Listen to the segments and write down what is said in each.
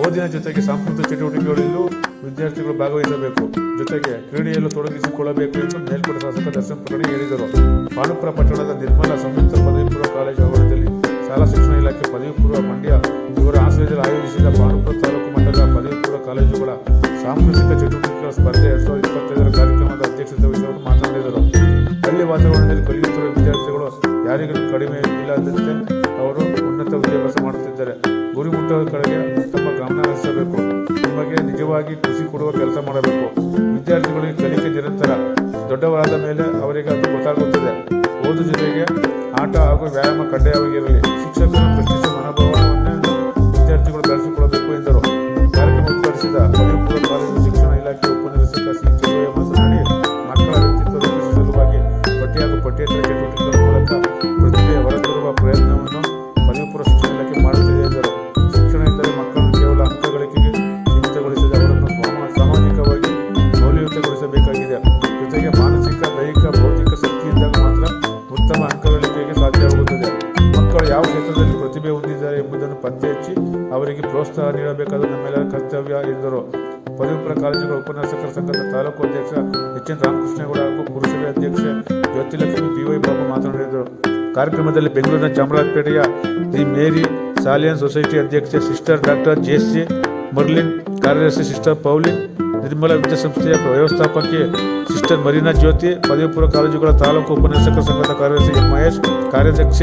ಓದಿನ ಜೊತೆಗೆ ಸಾಂಸ್ಕೃತಿಕ ಚಟುವಟಿಕೆಗಳಲ್ಲೂ ವಿದ್ಯಾರ್ಥಿಗಳು ಭಾಗವಹಿಸಬೇಕು. ಜೊತೆಗೆ ಕ್ರೀಡೆಯಲ್ಲೂ ತೊಡಗಿಸಿಕೊಳ್ಳಬೇಕು ಎಂದು ಮೇಲ್ಕೋಟೆ ಶಾಸಕ ದರ್ಶನ್ ಪ್ರಕಟಣೆ ಹೇಳಿದರು. ಪಾಂಡುಪುರ ಪಟ್ಟಣದ ನಿರ್ಮಲಾ ಸಂಯುಕ್ತ ಪದವಿ ಪೂರ್ವ ಕಾಲೇಜು ಆವರಣದಲ್ಲಿ ಶಾಲಾ ಶಿಕ್ಷಣ ಇಲಾಖೆ ಪದವಿ ಪೂರ್ವ ಮಂಡ್ಯ ಇವರ ಆಶ್ರಯದಲ್ಲಿ ಆಯೋಜಿಸಿದ ಪಾಂಡುಪುರ ತಾಲೂಕು ಮಟ್ಟದ ಪದವಿ ಪೂರ್ವ ಕಾಲೇಜುಗಳ ಸಾಂಸ್ಕೃತಿಕ ಚಟುವಟಿಕೆಗಳ ಸ್ಪರ್ಧೆ 2025 ಕಾರ್ಯಕ್ರಮದ ಅಧ್ಯಕ್ಷತೆ ವಹಿಸಿ ಮಾತನಾಡಿದರು. ಹಳ್ಳಿ ವಾತಾವರಣದಲ್ಲಿ ಕಲಿಯುತ್ತಿರುವ ವಿದ್ಯಾರ್ಥಿಗಳು ಯಾರಿಗೂ ಕಡಿಮೆ ಇಲ್ಲದಂತೆ ಅವರು ಉನ್ನತ ವಿದ್ಯಾಭ್ಯಾಸ ಮಾಡುತ್ತಿದ್ದಾರೆ. ಗುರಿ ಮುಟ್ಟುವ ಕಡೆಗೆ ತಮ್ಮ ಗಮನ ಹರಿಸಬೇಕು. ನಿಮಗೆ ನಿಜವಾಗಿ ಖುಷಿ ಕೊಡುವ ಕೆಲಸ ಮಾಡಬೇಕು. ವಿದ್ಯಾರ್ಥಿಗಳಿಗೆ ಕಲಿಕೆ ನಿರಂತರ. ದೊಡ್ಡವರಾದ ಮೇಲೆ ಅವರಿಗೆ ಅದು ಗೊತ್ತಾಗುತ್ತದೆ. ಓದು ಜೊತೆಗೆ ಆಟ ಹಾಗೂ ವ್ಯಾಯಾಮ ಕಡ್ಡಾಯವಾಗಿರಲಿ. ಶಿಕ್ಷಕರು ಪ್ರಶ್ನಿಸುವ ಮನೋಭಾವವನ್ನು ವಿದ್ಯಾರ್ಥಿಗಳು ಬೆಳೆಸಿಕೊಳ್ಳಬೇಕು ಎಂದರು. ಕಾರ್ಯಕ್ರಮ ಉದ್ಘಾಟಿಸಿದ ಪದವಿ ಪೂರ್ವ ಕಾಲೇಜು ಶಿಕ್ಷಣ ಇಲಾಖೆ ಉಪನಿರ್ದೇಶಕ ಸಿ ಚೆಲುವಯ್ಯ ಮಾತನಾಡಿ, ಮಕ್ಕಳ ವ್ಯಕ್ತಿತ್ವ ರೂಪಿಸುವ ಸಲುವಾಗಿ ಪಠ್ಯ ಹಾಗೂ ಪಠ್ಯೇತರ ಚಟುವಟಿಕೆಗಳ ಮೂಲಕ ಪ್ರತಿಭೆ ಹೊರತರುವ ಪ್ರಯತ್ನವನ್ನು ಪದವಿ ಪೂರ್ವ ಶಿಕ್ಷಣ ಇಲಾಖೆ ಮಾಡುತ್ತಿದೆ ಎಂದರು. ಶಿಕ್ಷಣ ಎಂದರೆ ಮಕ್ಕಳನ್ನು ಕೇವಲ ಅಂಕ ಗಳಿಕೆಗೆ ಸೀಮಿತಗೊಳಿಸದೆ ಅವರನ್ನು ಸಾಮಾಜಿಕವಾಗಿ ಮೌಲ್ಯಯುತಗೊಳಿಸಬೇಕಾಗಿದೆ. ಜೊತೆಗೆ ಮಾನಸಿಕ, ದೈಹಿಕ, ಭೌತಿಕ ಶಕ್ತಿಯಿದ್ದಾಗ ಮಾತ್ರ ಉತ್ತಮ ಅಂಕ ಗಳಿಕೆಗೆ ಸಾಧ್ಯವಾಗುತ್ತದೆ. ಮಕ್ಕಳು ಯಾವ ಕ್ಷೇತ್ರದಲ್ಲಿ ಪ್ರತಿಭೆ ಹೊಂದಿದ್ದಾರೆ ಎಂಬುದನ್ನು ಪತ್ತೆ ಹಚ್ಚಿ ಅವರಿಗೆ ಪ್ರೋತ್ಸಾಹ ನೀಡಬೇಕಾದ ನಮ್ಮೆಲ್ಲರ ಕರ್ತವ್ಯ ಎಂದರು. ಪದವಿ ಪೂರ್ವ ಕಾಲೇಜುಗಳ ಉಪನ್ಯಾಸಕರ ಸಂಘದ ತಾಲೂಕು ಅಧ್ಯಕ್ಷ ಎಚ್ ಎನ್ ರಾಮಕೃಷ್ಣೇಗೌಡ ಹಾಗೂ ಪುರಸಭೆ ಅಧ್ಯಕ್ಷೆ ಜ್ಯೋತಿಲಕ್ಷ್ಮಿ ಬಿ.ವೈ. ಬಾಬು ಮಾತನಾಡಿದರು. ಕಾರ್ಯಕ್ರಮದಲ್ಲಿ ಬೆಂಗಳೂರಿನ ಚಾಮರಾಜಪೇಟೆಯ ದಿ ಮೇರಿ ಸಾಲಿಯನ್ ಸೊಸೈಟಿ ಅಧ್ಯಕ್ಷೆ ಸಿಸ್ಟರ್ ಡಾಕ್ಟರ್ ಜೆ.ಸಿ. ಮರ್ಲಿನ್, ಕಾರ್ಯದರ್ಶಿ ಸಿಸ್ಟರ್ ಪೌಲಿನ್, ನಿರ್ಮಲಾ ವಿದ್ಯಾಸಂಸ್ಥೆಯ ವ್ಯವಸ್ಥಾಪಕಿ ಸಿಸ್ಟರ್ ಮರೀನಾ ಜ್ಯೋತಿ, ಪದವಿ ಪೂರ್ವ ಕಾಲೇಜುಗಳ ತಾಲೂಕು ಉಪನ್ಯಾಸಕರ ಸಂಘದ ಕಾರ್ಯದರ್ಶಿ ಎಂ. ಮಹೇಶ್, ಕಾರ್ಯಾಧ್ಯಕ್ಷ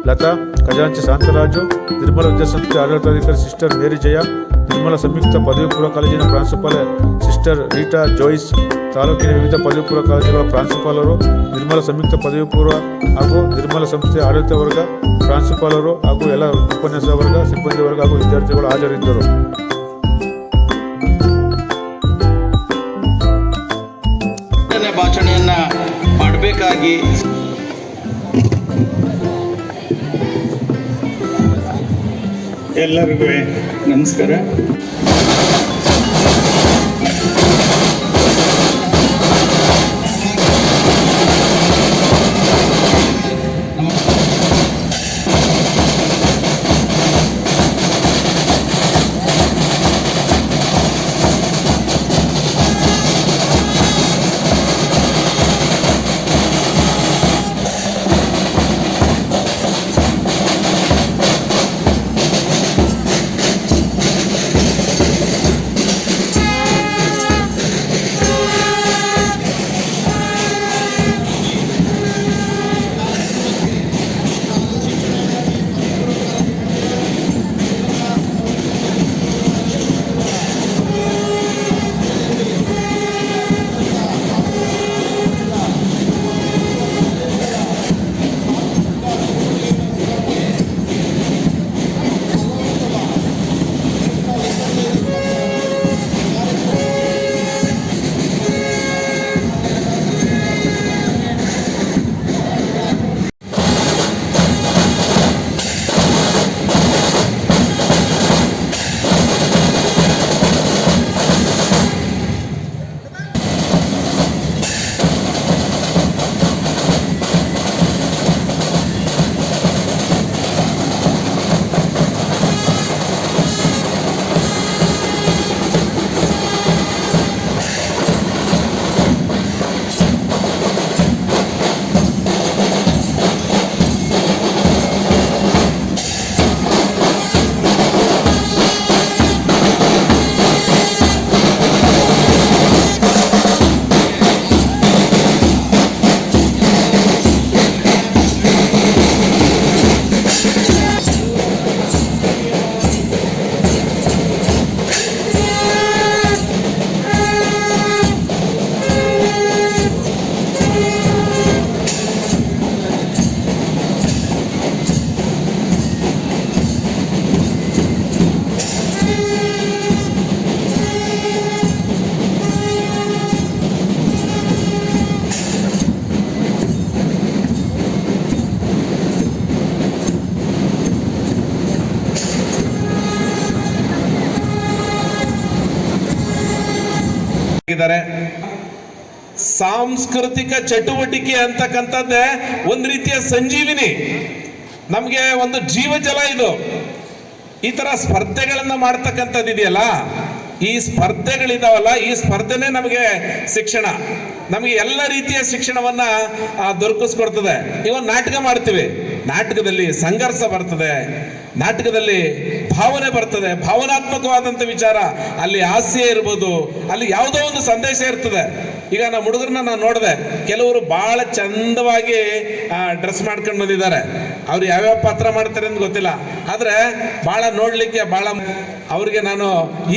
ಲತಾ, ಖಜಾಂಚಿ ಶಾಂತರಾಜು, ನಿರ್ಮಲಾ ವಿದ್ಯಾಸಂಸ್ಥೆ ಆಡಳಿತಾಧಿಕಾರಿ ಸಿಸ್ಟರ್ ಮೇರಿ ಜಯ, ನಿರ್ಮಲಾ ಸಂಯುಕ್ತ ಪದವಿ ಪೂರ್ವ ಕಾಲೇಜಿನ ಪ್ರಾಂಶುಪಾಲ ಸಿಸ್ಟರ್ ರೀಟಾ ಜೋಯ್ಸ್, ತಾಲೂಕಿನ ವಿವಿಧ ಪದವಿ ಪೂರ್ವ ಕಾಲೇಜುಗಳ ಪ್ರಾಂಶುಪಾಲರು, ನಿರ್ಮಲಾ ಸಂಯುಕ್ತ ಪದವಿ ಪೂರ್ವ ಹಾಗೂ ನಿರ್ಮಲಾ ಸಂಸ್ಥೆಯ ಆಡಳಿತ ವರ್ಗ, ಪ್ರಾಂಶುಪಾಲರು ಹಾಗೂ ಎಲ್ಲ ಉಪನ್ಯಾಸ ವರ್ಗ, ಸಿಬ್ಬಂದಿ ವರ್ಗ ಹಾಗೂ ವಿದ್ಯಾರ್ಥಿಗಳು ಹಾಜರಿದ್ದರು. ಭಾಷಣೆಯನ್ನ ಮಾಡಬೇಕಾಗಿ ಎಲ್ಲರಿಗೂ ನಮಸ್ಕಾರ. ಸಾಂಸ್ಕೃತಿಕ ಚಟುವಟಿಕೆ ಈ ತರ ಸ್ಪರ್ಧೆಗಳನ್ನ ಮಾಡ್ತಕ್ಕಂಥದ್ದು ಇದೆಯಲ್ಲ, ಈ ಸ್ಪರ್ಧೆಗಳಿದಾವಲ್ಲ, ಈ ಸ್ಪರ್ಧೆನೇ ನಮಗೆ ಶಿಕ್ಷಣ, ನಮಗೆ ಎಲ್ಲ ರೀತಿಯ ಶಿಕ್ಷಣವನ್ನ ದೊರಕಿಸ್ಕೊಡ್ತದೆ. ಇವನ್ ನಾಟಕ ಮಾಡ್ತೀವಿ, ನಾಟಕದಲ್ಲಿ ಸಂಘರ್ಷ ಬರ್ತದೆ, ನಾಟಕದಲ್ಲಿ ಭಾವನೆ ಬರ್ತದೆ, ಭಾವನಾತ್ಮಕವಾದಂಥ ವಿಚಾರ, ಅಲ್ಲಿ ಹಾಸ್ಯ ಇರ್ಬೋದು, ಅಲ್ಲಿ ಯಾವುದೋ ಒಂದು ಸಂದೇಶ ಇರ್ತದೆ. ಈಗ ನಮ್ಮ ಹುಡುಗರನ್ನ ನಾನು ನೋಡಿದೆ, ಕೆಲವರು ಬಹಳ ಚಂದವಾಗಿ ಡ್ರೆಸ್ ಮಾಡ್ಕೊಂಡು ಬಂದಿದ್ದಾರೆ. ಅವ್ರು ಯಾವ್ಯಾವ ಪಾತ್ರ ಮಾಡ್ತಾರೆ ಅಂತ ಗೊತ್ತಿಲ್ಲ, ಆದ್ರೆ ಬಹಳ ನೋಡ್ಲಿಕ್ಕೆ ಬಹಳ, ಅವ್ರಿಗೆ ನಾನು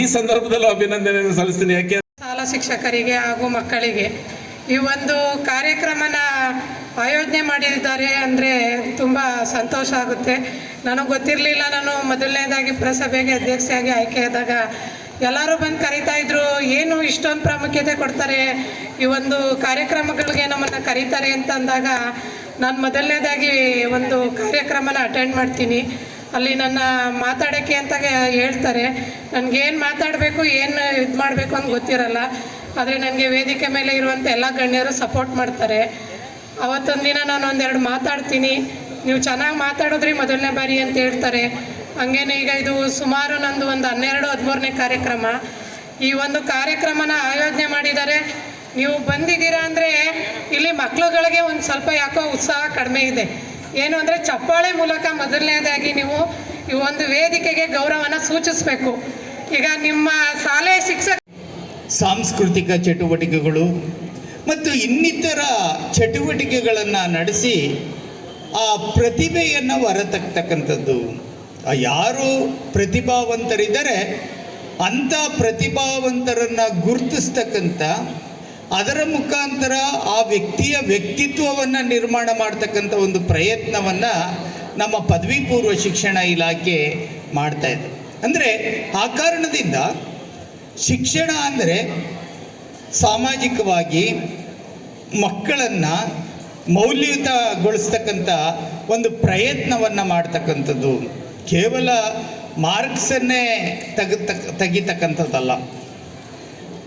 ಈ ಸಂದರ್ಭದಲ್ಲೂ ಅಭಿನಂದನೆಯನ್ನು ಸಲ್ಲಿಸ್ತೀನಿ. ಯಾಕೆ ಶಾಲಾ ಶಿಕ್ಷಕರಿಗೆ ಹಾಗೂ ಮಕ್ಕಳಿಗೆ ಈ ಒಂದು ಕಾರ್ಯಕ್ರಮನ ಆಯೋಜನೆ ಮಾಡಿದ್ದಾರೆ ಅಂದರೆ ತುಂಬ ಸಂತೋಷ ಆಗುತ್ತೆ. ನನಗೆ ಗೊತ್ತಿರಲಿಲ್ಲ. ನಾನು ಮೊದಲನೇದಾಗಿ ಪುರಸಭೆಗೆ ಅಧ್ಯಕ್ಷೆಯಾಗಿ ಆಯ್ಕೆಯಾದಾಗ ಎಲ್ಲರೂ ಬಂದು ಕರೀತಾ ಇದ್ರು, ಏನು ಇಷ್ಟೊಂದು ಪ್ರಾಮುಖ್ಯತೆ ಕೊಡ್ತಾರೆ ಈ ಒಂದು ಕಾರ್ಯಕ್ರಮಗಳಿಗೆ, ನಮ್ಮನ್ನು ಕರೀತಾರೆ ಅಂತ ಅಂದಾಗ ನಾನು ಮೊದಲನೇದಾಗಿ ಒಂದು ಕಾರ್ಯಕ್ರಮನ ಅಟೆಂಡ್ ಮಾಡ್ತೀನಿ. ಅಲ್ಲಿ ನನ್ನ ಮಾತಾಡೋಕ್ಕೆ ಅಂತ ಹೇಳ್ತಾರೆ. ನನಗೇನು ಮಾತಾಡಬೇಕು, ಏನು ಇದು ಮಾಡಬೇಕು ಅಂತ ಗೊತ್ತಿರಲ್ಲ. ಆದರೆ ನನಗೆ ವೇದಿಕೆ ಮೇಲೆ ಇರುವಂಥ ಎಲ್ಲ ಗಣ್ಯರು ಸಪೋರ್ಟ್ ಮಾಡ್ತಾರೆ. ಅವತ್ತೊಂದು ದಿನ ನಾನು ಒಂದೆರಡು ಮಾತಾಡ್ತೀನಿ, ನೀವು ಚೆನ್ನಾಗಿ ಮಾತಾಡಿದ್ರಿ ಮೊದಲನೇ ಬಾರಿ ಅಂತ ಹೇಳ್ತಾರೆ. ಹಂಗೇನೆ ಈಗ ಇದು ಸುಮಾರು ನಂದು ಒಂದು 12-13ನೇ ಕಾರ್ಯಕ್ರಮ. ಈ ಒಂದು ಕಾರ್ಯಕ್ರಮನ ಆಯೋಜನೆ ಮಾಡಿದ್ದಾರೆ. ನೀವು ಬಂದಿದ್ದೀರಾ ಅಂದರೆ ಇಲ್ಲಿ ಮಕ್ಕಳುಗಳಿಗೆ ಒಂದು ಸ್ವಲ್ಪ ಯಾಕೋ ಉತ್ಸಾಹ ಕಡಿಮೆ ಇದೆ. ಏನು ಅಂದರೆ ಚಪ್ಪಾಳೆ ಮೂಲಕ ಮೊದಲನೇದಾಗಿ ನೀವು ಈ ಒಂದು ವೇದಿಕೆಗೆ ಗೌರವನ ಸೂಚಿಸಬೇಕು. ಈಗ ನಿಮ್ಮ ಶಾಲೆಯ ಶಿಕ್ಷಕ ಸಾಂಸ್ಕೃತಿಕ ಚಟುವಟಿಕೆಗಳು ಮತ್ತು ಇನ್ನಿತರ ಚಟುವಟಿಕೆಗಳನ್ನು ನಡೆಸಿ ಆ ಪ್ರತಿಭೆಯನ್ನು ಹೊರತಕ್ಕಂಥದ್ದು. ಯಾರು ಪ್ರತಿಭಾವಂತರಿದ್ದಾರೆ ಅಂಥ ಪ್ರತಿಭಾವಂತರನ್ನು ಗುರುತಿಸ್ತಕ್ಕಂಥ, ಅದರ ಮುಖಾಂತರ ಆ ವ್ಯಕ್ತಿಯ ವ್ಯಕ್ತಿತ್ವವನ್ನು ನಿರ್ಮಾಣ ಮಾಡ್ತಕ್ಕಂಥ ಒಂದು ಪ್ರಯತ್ನವನ್ನು ನಮ್ಮ ಪದವಿ ಪೂರ್ವ ಶಿಕ್ಷಣ ಇಲಾಖೆ ಮಾಡ್ತಾ ಇದೆ. ಅಂದರೆ ಆ ಕಾರಣದಿಂದ ಶಿಕ್ಷಣ ಅಂದರೆ ಸಾಮಾಜಿಕವಾಗಿ ಮಕ್ಕಳನ್ನು ಮೌಲ್ಯಯುತಗೊಳಿಸ್ತಕ್ಕಂಥ ಒಂದು ಪ್ರಯತ್ನವನ್ನು ಮಾಡ್ತಕ್ಕಂಥದ್ದು. ಕೇವಲ ಮಾರ್ಕ್ಸನ್ನೇ ತೆಗಿತಕ್ಕಂಥದ್ದಲ್ಲ,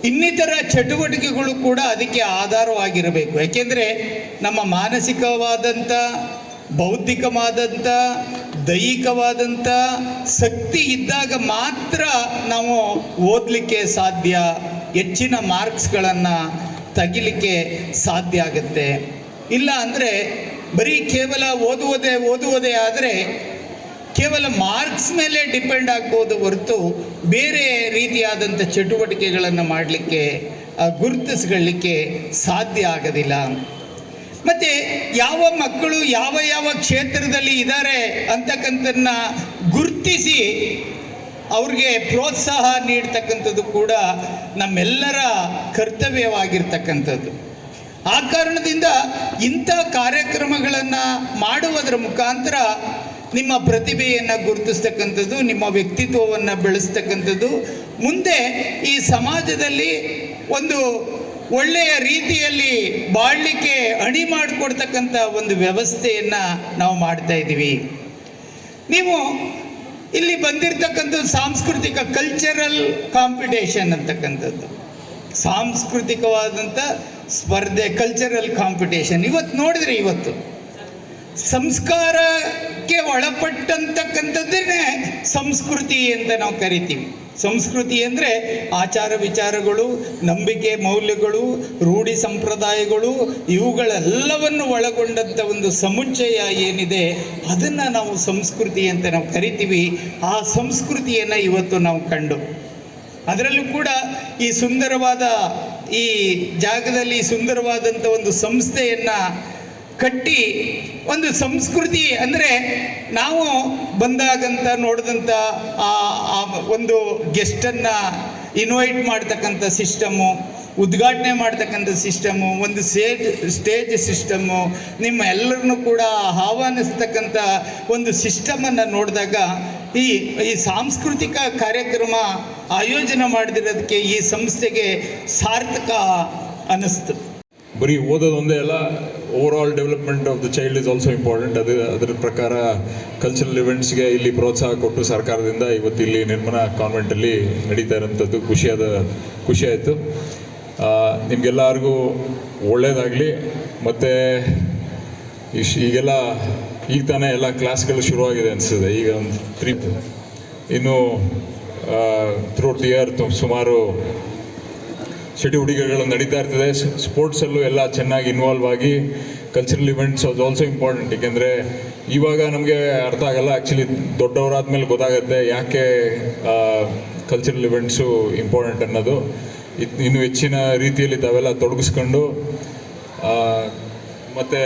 ಇನ್ನಿತರ ಚಟುವಟಿಕೆಗಳು ಕೂಡ ಅದಕ್ಕೆ ಆಧಾರವಾಗಿರಬೇಕು. ಯಾಕೆಂದರೆ ನಮ್ಮ ಮಾನಸಿಕವಾದಂಥ, ಬೌದ್ಧಿಕವಾದಂಥ, ದೈಹಿಕವಾದಂಥ ಶಕ್ತಿ ಇದ್ದಾಗ ಮಾತ್ರ ನಾವು ಓದಲಿಕ್ಕೆ ಸಾಧ್ಯ, ಹೆಚ್ಚಿನ ಮಾರ್ಕ್ಸ್ಗಳನ್ನು ತೆಗಿಲಿಕ್ಕೆ ಸಾಧ್ಯ ಆಗುತ್ತೆ. ಇಲ್ಲ ಅಂದರೆ ಬರೀ ಕೇವಲ ಓದುವುದೇ ಆದರೆ ಕೇವಲ ಮಾರ್ಕ್ಸ್ ಮೇಲೆ ಡಿಪೆಂಡ್ ಆಗ್ಬೋದು ಹೊರತು ಬೇರೆ ರೀತಿಯಾದಂಥ ಚಟುವಟಿಕೆಗಳನ್ನು ಮಾಡಲಿಕ್ಕೆ, ಗುರುತಿಸ್ಕೊಳ್ಳಿಕ್ಕೆ ಸಾಧ್ಯ ಆಗೋದಿಲ್ಲ. ಮತ್ತು ಯಾವ ಮಕ್ಕಳು ಯಾವ ಕ್ಷೇತ್ರದಲ್ಲಿ ಇದ್ದಾರೆ ಅಂತಕ್ಕಂಥದ್ದನ್ನ ಗುರುತಿಸಿ ಅವ್ರಿಗೆ ಪ್ರೋತ್ಸಾಹ ನೀಡ್ತಕ್ಕಂಥದ್ದು ಕೂಡ ನಮ್ಮೆಲ್ಲರ ಕರ್ತವ್ಯವಾಗಿರ್ತಕ್ಕಂಥದ್ದು. ಆ ಕಾರಣದಿಂದ ಇಂಥ ಕಾರ್ಯಕ್ರಮಗಳನ್ನು ಮಾಡುವುದರ ಮುಖಾಂತರ ನಿಮ್ಮ ಪ್ರತಿಭೆಯನ್ನು ಗುರುತಿಸ್ತಕ್ಕಂಥದ್ದು, ನಿಮ್ಮ ವ್ಯಕ್ತಿತ್ವವನ್ನು ಬೆಳೆಸ್ತಕ್ಕಂಥದ್ದು, ಮುಂದೆ ಈ ಸಮಾಜದಲ್ಲಿ ಒಂದು ಒಳ್ಳೆಯ ರೀತಿಯಲ್ಲಿ ಬಾಳಲಿಕ್ಕೆ ಅಣಿ ಮಾಡಿಕೊಡ್ತಕ್ಕಂಥ ಒಂದು ವ್ಯವಸ್ಥೆಯನ್ನು ನಾವು ಮಾಡ್ತಾ ಇದ್ದೀವಿ. ನೀವು ಇಲ್ಲಿ ಬಂದಿರತಕ್ಕಂಥ ಸಾಂಸ್ಕೃತಿಕ ಕಲ್ಚರಲ್ ಕಾಂಪಿಟೇಷನ್ ಅಂತಕ್ಕಂಥದ್ದು, ಸಾಂಸ್ಕೃತಿಕವಾದಂಥ ಸ್ಪರ್ಧೆ, ಕಲ್ಚರಲ್ ಕಾಂಪಿಟೇಷನ್. ಇವತ್ತು ನೋಡಿದ್ರೆ, ಇವತ್ತು ಸಂಸ್ಕಾರಕ್ಕೆ ಒಳಪಟ್ಟಂತಕ್ಕಂಥದ್ದನ್ನೇ ಸಂಸ್ಕೃತಿ ಅಂತ ನಾವು ಕರಿತೀವಿ. ಸಂಸ್ಕೃತಿ ಅಂದರೆ ಆಚಾರ ವಿಚಾರಗಳು, ನಂಬಿಕೆ ಮೌಲ್ಯಗಳು, ರೂಢಿ ಸಂಪ್ರದಾಯಗಳು, ಇವುಗಳೆಲ್ಲವನ್ನು ಒಳಗೊಂಡಂಥ ಒಂದು ಸಮುಚ್ಚಯ ಏನಿದೆ ಅದನ್ನು ನಾವು ಸಂಸ್ಕೃತಿ ಅಂತ ನಾವು ಕರಿತೀವಿ. ಆ ಸಂಸ್ಕೃತಿಯನ್ನು ಇವತ್ತು ನಾವು ಕಂಡು, ಅದರಲ್ಲೂ ಕೂಡ ಈ ಸುಂದರವಾದ ಈ ಜಾಗದಲ್ಲಿ ಸುಂದರವಾದಂಥ ಒಂದು ಸಂಸ್ಥೆಯನ್ನು ಕಟ್ಟಿ, ಒಂದು ಸಂಸ್ಕೃತಿ ಅಂದರೆ ನಾವು ಬಂದಾಗಂತ ನೋಡಿದಂಥ ಒಂದು ಗೆಸ್ಟನ್ನು ಇನ್ವೈಟ್ ಮಾಡ್ತಕ್ಕಂಥ ಸಿಸ್ಟಮು, ಉದ್ಘಾಟನೆ ಮಾಡ್ತಕ್ಕಂಥ ಸಿಸ್ಟಮು, ಒಂದು ಸ್ಟೇಜ್ ಸಿಸ್ಟಮ್ಮು, ನಿಮ್ಮ ಎಲ್ಲರನ್ನೂ ಕೂಡ ಆಹ್ವಾನಿಸ್ತಕ್ಕಂಥ ಒಂದು ಸಿಸ್ಟಮನ್ನು ನೋಡಿದಾಗ ಈ ಸಾಂಸ್ಕೃತಿಕ ಕಾರ್ಯಕ್ರಮ ಆಯೋಜನೆ ಮಾಡಿದಿರೋದಕ್ಕೆ ಈ ಸಂಸ್ಥೆಗೆ ಸಾರ್ಥಕ ಅನ್ನಿಸ್ತು. ಬರೀ ಓದೋದೊಂದೇ ಅಲ್ಲ, over all development of the child is also important. ಅದರ ಪ್ರಕಾರ ಕಲ್ಚರಲ್ ಇವೆಂಟ್ಸ್ಗೆ ಇಲ್ಲಿ ಪ್ರೋತ್ಸಾಹ ಕೊಟ್ಟು ಸರ್ಕಾರದಿಂದ ಇವತ್ತು ಇಲ್ಲಿ ನಿರ್ಮಲ ಕಾನ್ವೆಂಟಲ್ಲಿ ನಡೀತಾ ಇರೋಂಥದ್ದು ಖುಷಿ ಆಯಿತು. ನಿಮಗೆಲ್ಲರಿಗೂ ಒಳ್ಳೆಯದಾಗಲಿ. ಮತ್ತು ಈಗೆಲ್ಲ ಈಗ ತಾನೇ ಎಲ್ಲ ಕ್ಲಾಸ್ಗಳು ಶುರುವಾಗಿದೆ ಅನಿಸ್ತದೆ. ಈಗ ಒಂದು ಇನ್ನು ಥ್ರೂಟ್ ದಿ ಇಯರ್ ಸುಮಾರು ಚಟುವಟಿಕೆಗಳು ನಡೀತಾ ಇರ್ತದೆ. ಸ್ಪೋರ್ಟ್ಸಲ್ಲೂ ಎಲ್ಲ ಚೆನ್ನಾಗಿ ಇನ್ವಾಲ್ವ್ ಆಗಿ ಕಲ್ಚರಲ್ ಇವೆಂಟ್ಸ್ ಅದು ಆಲ್ಸೋ ಇಂಪಾರ್ಟೆಂಟ್. ಏಕೆಂದರೆ ಇವಾಗ ನಮಗೆ ಅರ್ಥ ಆಗಲ್ಲ, ಆ್ಯಕ್ಚುಲಿ ದೊಡ್ಡವರಾದ್ಮೇಲೆ ಗೊತ್ತಾಗುತ್ತೆ ಯಾಕೆ ಕಲ್ಚರಲ್ ಇವೆಂಟ್ಸು ಇಂಪಾರ್ಟೆಂಟ್ ಅನ್ನೋದು. ಇನ್ನು ಹೆಚ್ಚಿನ ರೀತಿಯಲ್ಲಿ ತಾವೆಲ್ಲ ತೊಡಗಿಸ್ಕೊಂಡು ಮತ್ತು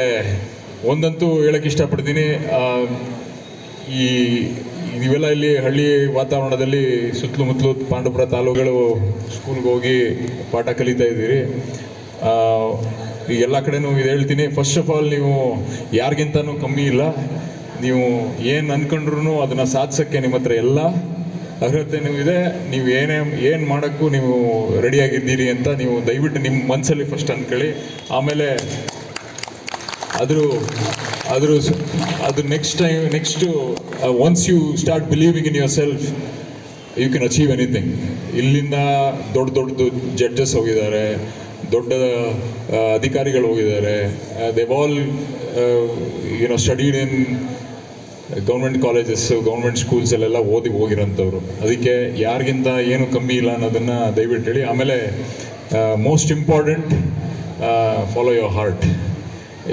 ಒಂದಂತೂ ಹೇಳೋಕ್ಕೆ ಇಷ್ಟಪಡ್ತೀನಿ, ಈ ನೀವೆಲ್ಲ ಇಲ್ಲಿ ಹಳ್ಳಿ ವಾತಾವರಣದಲ್ಲಿ ಸುತ್ತಲೂ ಪಾಂಡವಪುರ ತಾಲೂಕುಗಳು ಸ್ಕೂಲ್ಗೆ ಹೋಗಿ ಪಾಠ ಕಲಿತಾ ಇದ್ದೀರಿ. ಎಲ್ಲ ಕಡೆನೂ ಇದು ಹೇಳ್ತೀನಿ, ಫಸ್ಟ್ ಆಫ್ ಆಲ್ ನೀವು ಯಾರಿಗಿಂತನೂ ಕಮ್ಮಿ ಇಲ್ಲ. ನೀವು ಏನು ಅಂದ್ಕೊಂಡ್ರು ಅದನ್ನು ಸಾಧಿಸೋಕ್ಕೆ ನಿಮ್ಮ ಹತ್ರ ಎಲ್ಲ ಅರ್ಹತೆಯೂ ಇದೆ. ನೀವು ಏನು ಮಾಡೋಕ್ಕೂ ನೀವು ರೆಡಿಯಾಗಿದ್ದೀರಿ ಅಂತ ನೀವು ದಯವಿಟ್ಟು ನಿಮ್ಮ ಮನಸ್ಸಲ್ಲಿ ಫಸ್ಟ್ ಅಂದ್ಕೊಳ್ಳಿ. ಆಮೇಲೆ ಅದು next once you start believing in yourself you can achieve anything. ಇಲ್ಲಿಂದ ದೊಡ್ಡದು ಜಡ್ಜಸ್ ಹೋಗಿದ್ದಾರೆ, ದೊಡ್ಡ ಅಧಿಕಾರಿಗಳು ಹೋಗಿದ್ದಾರೆ. They all studied in government colleges, government ಸ್ಕೂಲ್ಸಲ್ಲೆಲ್ಲ ಹೋಗಿರೋಂಥವ್ರು. ಅದಕ್ಕೆ ಯಾರಿಗಿಂತ ಏನು ಕಮ್ಮಿ ಇಲ್ಲ ಅನ್ನೋದನ್ನು ದಯವಿಟ್ಟು ಹೇಳಿ. ಆಮೇಲೆ most important, follow your heart.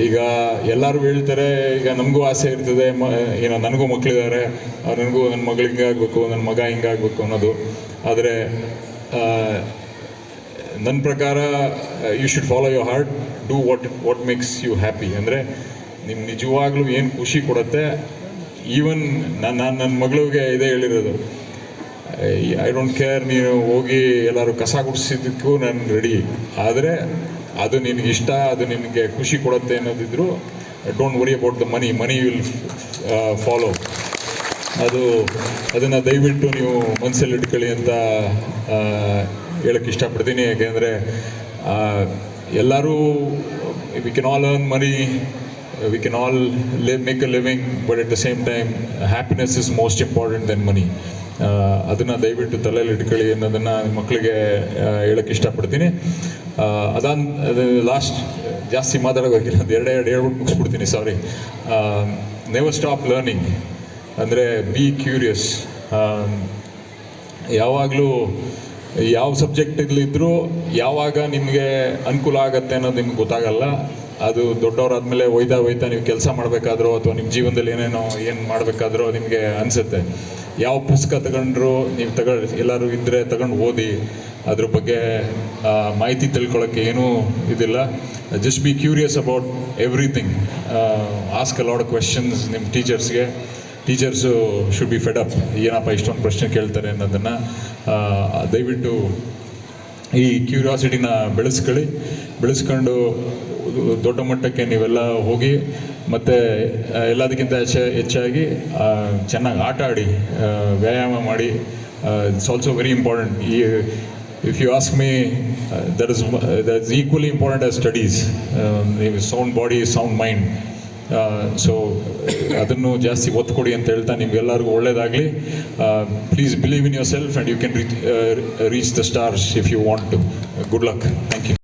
ಈಗ ಎಲ್ಲರೂ ಹೇಳ್ತಾರೆ, ಈಗ ನಮಗೂ ಆಸೆ ಇರ್ತದೆ, ನನಗೂ ಮಕ್ಕಳಿದ್ದಾರೆ, ನನಗೂ ನನ್ನ ಮಗಳು ಹಿಂಗಾಗಬೇಕು, ನನ್ನ ಮಗ ಹಿಂಗಾಗಬೇಕು ಅನ್ನೋದು. ಆದರೆ ನನ್ನ ಪ್ರಕಾರ you should follow your heart, do what makes you happy. ಅಂದರೆ ನಿಮ್ಗೆ ನಿಜವಾಗ್ಲೂ ಏನು ಖುಷಿ ಕೊಡುತ್ತೆ. ಈವನ್ ನನ್ನ ಮಗಳಿಗೆ ಇದೇ ಹೇಳಿರೋದು, ಐ ಡೋಂಟ್ ಕೇರ್, ನೀನು ಹೋಗಿ ಎಲ್ಲರೂ ಕಸ ಗುಡಿಸಿದ್ದಕ್ಕೂ ನಾನು ರೆಡಿ, ಆದರೆ ಅದು ನಿನಗೆ ಇಷ್ಟ, ಅದು ನಿನಗೆ ಖುಷಿ ಕೊಡುತ್ತೆ ಅನ್ನೋದಿದ್ರು, don't worry about the money will follow. ಅದನ್ನು ದಯವಿಟ್ಟು ನೀವು ಮನಸ್ಸಲ್ಲಿ ಇಟ್ಕೊಳ್ಳಿ ಅಂತ ಹೇಳೋಕ್ಕೆ ಇಷ್ಟಪಡ್ತೀನಿ. ಯಾಕೆಂದರೆ ಎಲ್ಲರೂ we can all earn money, we can all make a living, but at the same time happiness is most important than money. ಅದನ್ನು ದಯವಿಟ್ಟು ತಲೆಯಲ್ಲಿ ಇಟ್ಕೊಳ್ಳಿ ಅನ್ನೋದನ್ನು ಮಕ್ಕಳಿಗೆ ಹೇಳೋಕ್ಕೆ ಇಷ್ಟಪಡ್ತೀನಿ. ಅದು ಲಾಸ್ಟ್, ಜಾಸ್ತಿ ಮಾತಾಡೋಕ್ಕಾಗಿಲ್ಲ, ಒಂದು ಎರಡು ಹೇಳ್ಬಿಟ್ಟು ಮುಗಿಸ್ಬಿಡ್ತೀನಿ, ಸಾರಿ. ನೆವರ್ ಸ್ಟಾಪ್ ಲರ್ನಿಂಗ್, ಅಂದರೆ ಬಿ ಕ್ಯೂರಿಯಸ್. ಯಾವಾಗಲೂ ಯಾವ ಸಬ್ಜೆಕ್ಟಲ್ಲಿದ್ದರೂ ಯಾವಾಗ ನಿಮಗೆ ಅನುಕೂಲ ಆಗುತ್ತೆ ಅನ್ನೋದು ನಿಮ್ಗೆ ಗೊತ್ತಾಗಲ್ಲ. ಅದು ದೊಡ್ಡವರಾದ್ಮೇಲೆ ಹೋಯ್ತಾ ನೀವು ಕೆಲಸ ಮಾಡಬೇಕಾದ್ರೋ ಅಥವಾ ನಿಮ್ಮ ಜೀವನದಲ್ಲಿ ಏನು ಮಾಡಬೇಕಾದ್ರೋ ನಿಮಗೆ ಅನಿಸುತ್ತೆ. ಯಾವ ಪುಸ್ತಕ ತಗೊಂಡ್ರು ನೀವು ಎಲ್ಲರೂ ಇದ್ದರೆ ತಗೊಂಡು ಓದಿ, ಅದ್ರ ಬಗ್ಗೆ ಮಾಹಿತಿ ತಿಳ್ಕೊಳ್ಳೋಕ್ಕೆ ಏನೂ ಇದಿಲ್ಲ. Just be curious about everything. Ask a lot of questions ನಿಮ್ಮ ಟೀಚರ್ಸ್ಗೆ. Teachers should be fed up, ಏನಪ್ಪ ಇಷ್ಟೊಂದು ಪ್ರಶ್ನೆ ಕೇಳ್ತಾರೆ ಅನ್ನೋದನ್ನು. ದಯವಿಟ್ಟು ಈ ಕ್ಯೂರಿಯಾಸಿಟಿನ ಬೆಳೆಸ್ಕೊಂಡು ದೊಡ್ಡ ಮಟ್ಟಕ್ಕೆ ನೀವೆಲ್ಲ ಹೋಗಿ, ಮತ್ತು ಎಲ್ಲದಕ್ಕಿಂತ ಹೆಚ್ಚಾಗಿ ಚೆನ್ನಾಗಿ ಆಟ ಆಡಿ, ವ್ಯಾಯಾಮ ಮಾಡಿ. It's also very important. If you ask me, that is equally important as studies. Sound body, sound mind. So ಅದನ್ನು ಜಾಸ್ತಿ ಒತ್ತು ಕೊಡಿ ಅಂತ ಹೇಳ್ತಾ ನಿಮ್ಗೆಲ್ಲರಿಗೂ ಒಳ್ಳೆಯದಾಗಲಿ. Please believe in yourself and you can reach the stars if you want to. Good luck. Thank you.